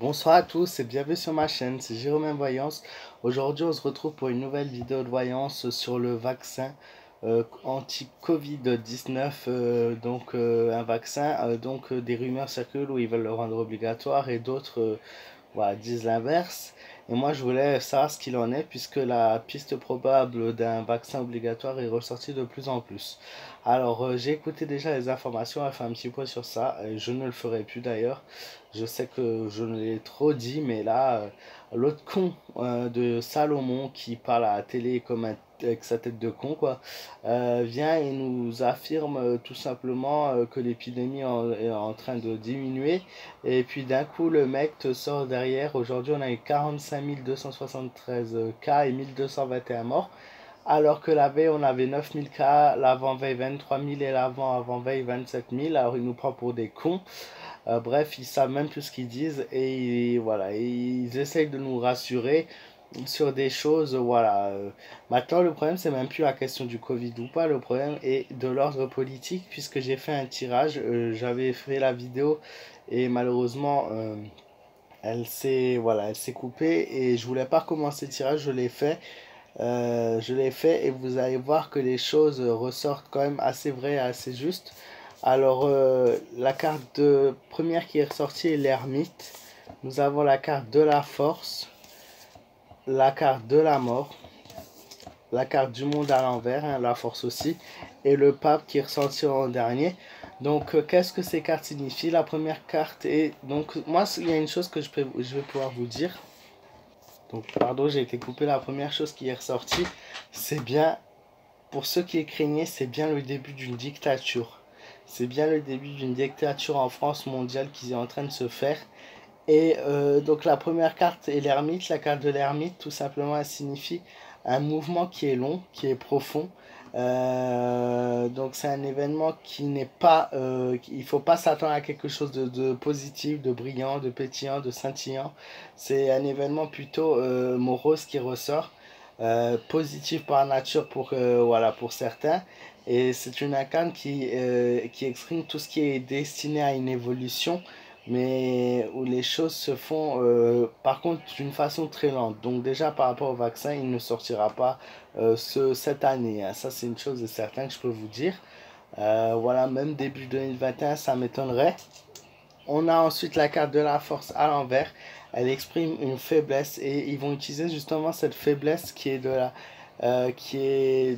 Bonsoir à tous et bienvenue sur ma chaîne, c'est Jérôme Voyance. Aujourd'hui on se retrouve pour une nouvelle vidéo de voyance sur le vaccin anti-Covid-19. Un vaccin, des rumeurs circulent où ils veulent le rendre obligatoire et d'autres voilà, disent l'inverse. Et moi je voulais savoir ce qu'il en est puisque la piste probable d'un vaccin obligatoire est ressortie de plus en plus. Alors j'ai écouté déjà les informations, j'ai fait un petit point sur ça, et je ne le ferai plus d'ailleurs. Je sais que je l'ai trop dit, mais là, l'autre con de Salomon qui parle à la télé comme avec sa tête de con, quoi, vient et nous affirme tout simplement que l'épidémie est en train de diminuer. Et puis d'un coup, le mec te sort derrière. Aujourd'hui, on a eu 45 273 cas et 1221 morts. Alors que la veille, on avait 9000 cas, l'avant-veille 23 000 et l'avant-avant-veille 27 000. Alors, il nous prend pour des cons. Bref, ils savent même plus ce qu'ils disent et voilà, ils essayent de nous rassurer sur des choses, voilà. Maintenant, le problème, c'est même plus la question du Covid ou pas, le problème est de l'ordre politique, puisque j'ai fait un tirage, j'avais fait la vidéo et malheureusement, elle s'est coupée et je voulais pas recommencer le tirage, je l'ai fait et vous allez voir que les choses ressortent quand même assez vraies et assez justes. Alors, la carte première qui est ressortie est l'ermite. Nous avons la carte de la force, la carte de la mort, la carte du monde à l'envers, hein, la force aussi, et le pape qui est ressorti en dernier. Donc, qu'est-ce que ces cartes signifient? La première carte est... Donc, moi, il y a une chose que je vais pouvoir vous dire. Donc, pardon, j'ai été coupé. La première chose qui est ressortie, c'est bien, pour ceux qui craignaient, c'est bien le début d'une dictature. C'est bien le début d'une dictature en France mondiale qui est en train de se faire. Et donc la première carte est l'ermite. La carte de l'ermite, tout simplement, elle signifie un mouvement qui est long, qui est profond. Donc c'est un événement qui n'est pas... il ne faut pas s'attendre à quelque chose de positif, de brillant, de pétillant, de scintillant. C'est un événement plutôt morose qui ressort. Positif par nature voilà, pour certains. Et c'est une arcane qui exprime tout ce qui est destiné à une évolution, mais où les choses se font par contre d'une façon très lente. Donc déjà par rapport au vaccin, il ne sortira pas cette année, hein. Ça c'est une chose de certain que je peux vous dire. Voilà, même début 2021, ça m'étonnerait. On a ensuite la carte de la force à l'envers. Elle exprime une faiblesse et ils vont utiliser justement cette faiblesse qui est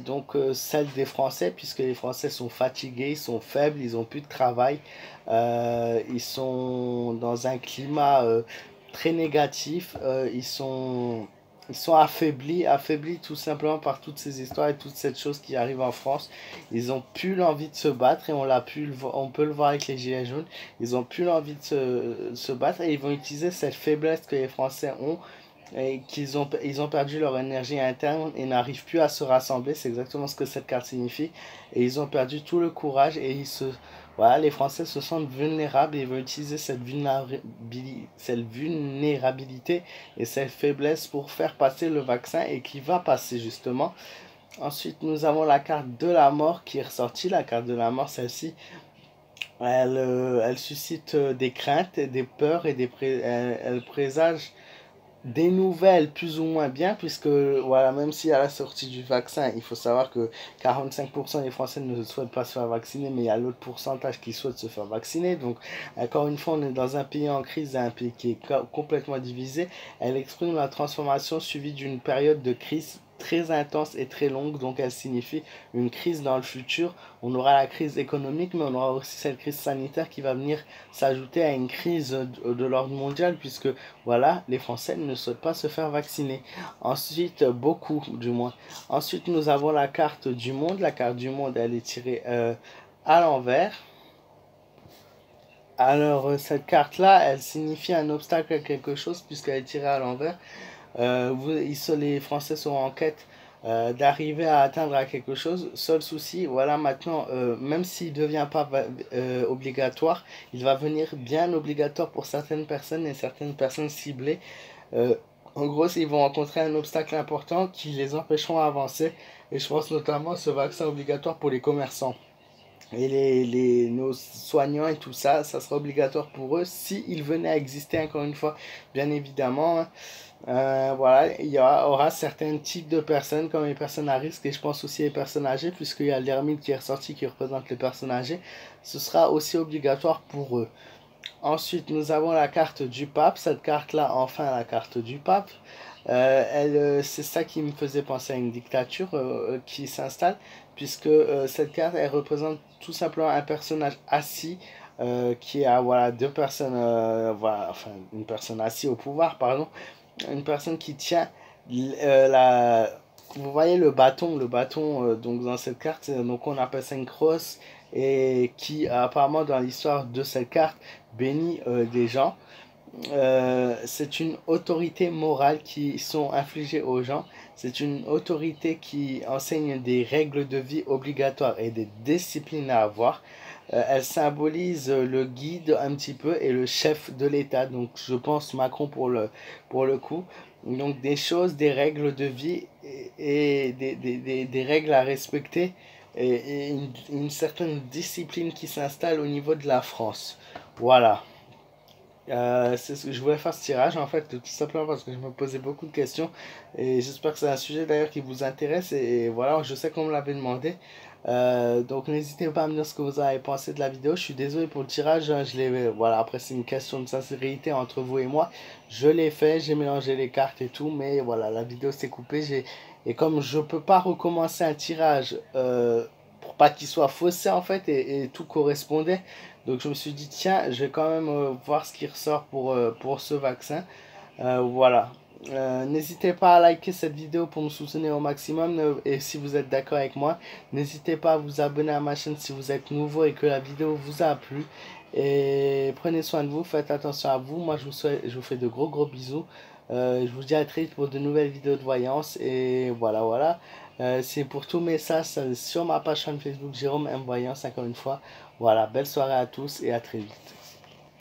donc celle des Français, puisque les Français sont fatigués, ils sont faibles, ils ont plus de travail, ils sont dans un climat très négatif, ils sont affaiblis tout simplement par toutes ces histoires et toutes ces choses qui arrivent en France. Ils ont plus l'envie de se battre et on peut le voir avec les Gilets jaunes. Ils ont plus l'envie de se battre et ils vont utiliser cette faiblesse que les Français ont et ils ont perdu leur énergie interne et n'arrivent plus à se rassembler. C'est exactement ce que cette carte signifie. Et ils ont perdu tout le courage et voilà, les Français se sentent vulnérables et ils vont utiliser cette vulnérabilité et cette faiblesse pour faire passer le vaccin et qui va passer justement. Ensuite, nous avons la carte de la mort qui est ressortie. La carte de la mort, celle-ci, elle suscite des craintes, des peurs et elle présage des nouvelles plus ou moins bien, puisque voilà, même si à la sortie du vaccin, il faut savoir que 45% des Français ne souhaitent pas se faire vacciner, mais il y a l'autre pourcentage qui souhaite se faire vacciner. Donc, encore une fois, on est dans un pays en crise, un pays qui est complètement divisé. Elle exprime la transformation suivie d'une période de crise très intense et très longue, donc elle signifie une crise dans le futur. On aura la crise économique, mais on aura aussi cette crise sanitaire qui va venir s'ajouter à une crise de l'ordre mondial, puisque voilà, les Français ne souhaitent pas se faire vacciner. Ensuite, beaucoup du moins. Ensuite, nous avons la carte du monde. La carte du monde, elle est tirée à l'envers. Alors, cette carte-là, elle signifie un obstacle à quelque chose puisqu'elle est tirée à l'envers. Les Français sont en quête d'arriver à atteindre à quelque chose. Seul souci, voilà, maintenant, même s'il ne devient pas obligatoire, il va venir bien obligatoire pour certaines personnes et certaines personnes ciblées. Euh, En gros, ils vont rencontrer un obstacle important qui les empêcheront d'avancer. Et je pense notamment à ce vaccin obligatoire pour les commerçants. et nos soignants et tout ça, ça sera obligatoire pour eux s'ils venaient à exister, encore une fois, bien évidemment. Hein. Voilà, il y aura certains types de personnes, comme les personnes à risque, et je pense aussi les personnes âgées, puisqu'il y a l'ermite qui est ressorti qui représente les personnes âgées. Ce sera aussi obligatoire pour eux. Ensuite, nous avons la carte du pape. Cette carte-là, enfin, la carte du pape. C'est ça qui me faisait penser à une dictature qui s'installe, puisque cette carte, elle représente tout simplement un personnage assis qui a voilà, deux personnes, voilà, enfin, une personne assise au pouvoir, pardon, une personne qui tient la... Vous voyez le bâton donc dans cette carte, donc on appelle ça une crosse, et qui apparemment dans l'histoire de cette carte bénit des gens. C'est une autorité morale qui sont infligées aux gens. C'est une autorité qui enseigne des règles de vie obligatoires et des disciplines à avoir. Elle symbolise le guide un petit peu et le chef de l'État. Donc je pense Macron pour le coup. Donc des choses, des règles de vie et des règles à respecter et une certaine discipline qui s'installe au niveau de la France. Voilà. C'est ce que je voulais faire ce tirage en fait, tout simplement parce que je me posais beaucoup de questions et j'espère que c'est un sujet d'ailleurs qui vous intéresse et voilà, je sais qu'on me l'avait demandé. Donc n'hésitez pas à me dire ce que vous avez pensé de la vidéo. Je suis désolé pour le tirage, hein, voilà, après c'est une question de sincérité entre vous et moi. Je l'ai fait, j'ai mélangé les cartes et tout, mais voilà, la vidéo s'est coupée. Et comme je peux pas recommencer un tirage pour pas qu'il soit faussé en fait et tout correspondait. Donc je me suis dit, tiens, je vais quand même voir ce qui ressort pour ce vaccin. Voilà. N'hésitez pas à liker cette vidéo pour me soutenir au maximum. Et si vous êtes d'accord avec moi, n'hésitez pas à vous abonner à ma chaîne si vous êtes nouveau et que la vidéo vous a plu. Et prenez soin de vous, faites attention à vous. Moi, je vous fais de gros bisous. Je vous dis à très vite pour de nouvelles vidéos de voyance. Et voilà. C'est pour tous mes messages sur ma page Facebook Jérôme M Voyance, encore une fois. Voilà, belle soirée à tous et à très vite.